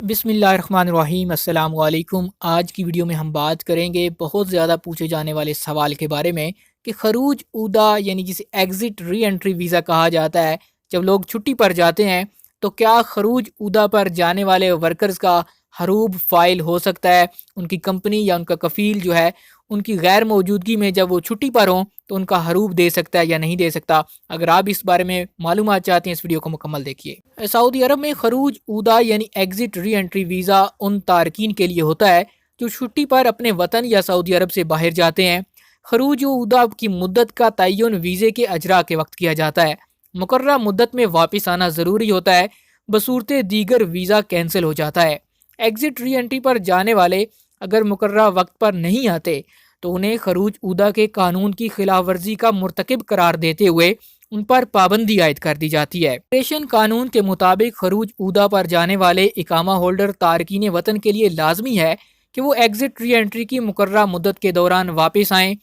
بسم اللہ الرحمن الرحیم۔ السلام علیکم۔ آج کی ویڈیو میں ہم بات کریں گے بہت زیادہ پوچھے جانے والے سوال کے بارے میں کہ خروج عودہ یعنی جسے ایگزٹ ری انٹری ویزا کہا جاتا ہے، جب لوگ چھٹی پر جاتے ہیں تو کیا خروج عودہ پر جانے والے ورکرز کا حروب فائل ہو سکتا ہے؟ ان کی کمپنی یا ان کا کفیل جو ہے ان کی غیر موجودگی میں جب وہ چھٹی پر ہوں تو ان کا حروب دے سکتا ہے یا نہیں دے سکتا؟ اگر آپ اس بارے میں معلومات چاہتے ہیں اس ویڈیو کو مکمل دیکھیے۔ سعودی عرب میں خروج عودہ یعنی ایگزٹ ری انٹری ویزا ان تارکین کے لیے ہوتا ہے جو چھٹی پر اپنے وطن یا سعودی عرب سے باہر جاتے ہیں۔ خروج عودہ کی مدت کا تعین ویزے کے اجرا کے وقت کیا جاتا ہے۔ مقررہ مدت میں واپس آنا ضروری ہوتا ہے، بصورت دیگر ویزا کینسل ہو جاتا ہے۔ ایگزٹ ری انٹری پر جانے والے اگر مقررہ وقت پر نہیں آتے تو انہیں خروج عودہ کے قانون کی خلاف ورزی کا مرتکب قرار دیتے ہوئے ان پر پابندی عائد کر دی جاتی ہے۔ امیگریشن قانون کے مطابق خروج عودہ پر جانے والے اقامہ ہولڈر تارکین وطن کے لیے لازمی ہے کہ وہ ایگزٹ ری انٹری کی مقررہ مدت کے دوران واپس آئیں۔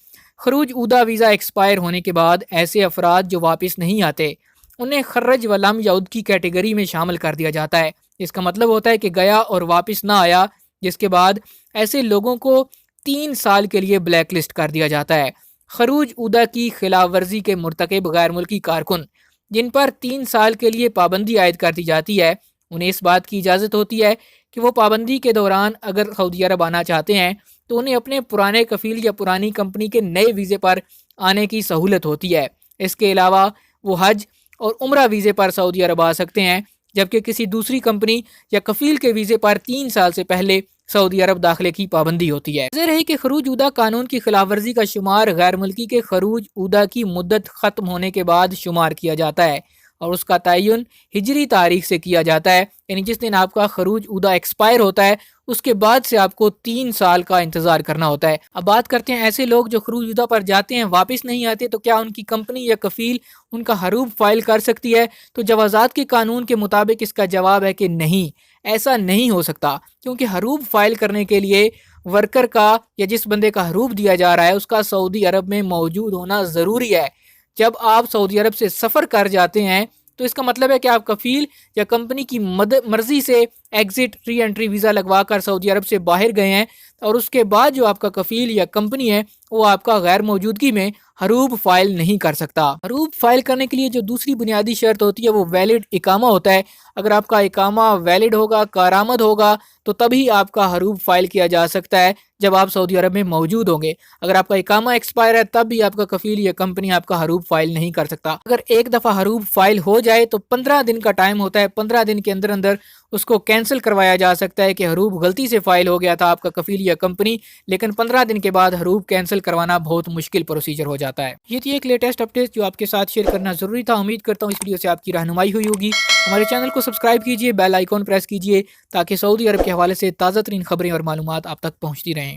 خروج عودہ ویزا ایکسپائر ہونے کے بعد ایسے افراد جو واپس نہیں آتے انہیں خرج و لم یعود کی کیٹیگری میں شامل کر دیا جاتا ہے۔ اس کا مطلب ہوتا ہے کہ گیا اور واپس نہ آیا، جس کے بعد ایسے لوگوں کو 3 سال کے لیے بلیک لسٹ کر دیا جاتا ہے۔ خروج عودہ کی خلاف ورزی کے مرتکب غیر ملکی کارکن جن پر 3 سال کے لیے پابندی عائد کر دی جاتی ہے، انہیں اس بات کی اجازت ہوتی ہے کہ وہ پابندی کے دوران اگر سعودی عرب آنا چاہتے ہیں تو انہیں اپنے پرانے کفیل یا پرانی کمپنی کے نئے ویزے پر آنے کی سہولت ہوتی ہے۔ اس کے علاوہ وہ حج اور عمرہ ویزے پر سعودی عرب آ سکتے ہیں، جبکہ کسی دوسری کمپنی یا کفیل کے ویزے پر 3 سال سے پہلے سعودی عرب داخلے کی پابندی ہوتی ہے۔ ظاہر ہے کہ خروج عودہ قانون کی خلاف ورزی کا شمار غیر ملکی کے خروج عودہ کی مدت ختم ہونے کے بعد شمار کیا جاتا ہے اور اس کا تعین ہجری تاریخ سے کیا جاتا ہے، یعنی جس دن آپ کا خروج عودہ ایکسپائر ہوتا ہے اس کے بعد سے آپ کو 3 سال کا انتظار کرنا ہوتا ہے۔ اب بات کرتے ہیں ایسے لوگ جو خروج عودہ پر جاتے ہیں واپس نہیں آتے، تو کیا ان کی کمپنی یا کفیل ان کا حروب فائل کر سکتی ہے؟ تو جوازات کے قانون کے مطابق اس کا جواب ہے کہ نہیں، ایسا نہیں ہو سکتا، کیونکہ حروب فائل کرنے کے لیے ورکر کا یا جس بندے کا حروب دیا جا رہا ہے اس کا سعودی عرب میں موجود ہونا ضروری ہے۔ جب آپ سعودی عرب سے سفر کر جاتے ہیں تو اس کا مطلب ہے کہ آپ کفیل یا کمپنی کی مرضی سے ایگزٹ ری انٹری ویزا لگوا کر سعودی عرب سے باہر گئے ہیں، اور اس کے بعد جو آپ کا کفیل یا کمپنی ہے وہ آپ کا غیر موجودگی میں حروب فائل نہیں کر سکتا۔ حروب فائل کرنے کے لیے جو دوسری بنیادی شرط ہوتی ہے وہ ویلڈ اقامہ ہوتا ہے۔ اگر آپ کا اقامہ ویلڈ ہوگا، کارآمد ہوگا، تو تبھی آپ کا حروب فائل کیا جا سکتا ہے جب آپ سعودی عرب میں موجود ہوں گے۔ اگر آپ کا اقامہ ایکسپائر ہے تب بھی آپ کا کفیل یا کمپنی آپ کا حروب فائل نہیں کر سکتا۔ اگر ایک دفعہ حروب فائل ہو جائے تو 15 دن کا ٹائم ہوتا ہے، 15 دن کے اندر اندر اس کو کینسل کروایا جا سکتا ہے کہ حروب غلطی سے فائل ہو گیا تھا آپ کا کفیل یا کمپنی، لیکن 15 دن کے بعد حروب کینسل کروانا بہت مشکل پروسیجر ہو جاتا ہے۔ یہ تھی ایک لیٹسٹ اپڈیٹ جو آپ کے ساتھ شیئر کرنا ضروری تھا۔ امید کرتا ہوں اس ویڈیو سے آپ کی رہنمائی ہوئی ہوگی۔ ہمارے چینل کو سبسکرائب کیجئے، بیل آئیکن پریس کیجئے تاکہ سعودی عرب کے حوالے سے تازہ ترین خبریں اور معلومات آپ تک پہنچتی رہیں۔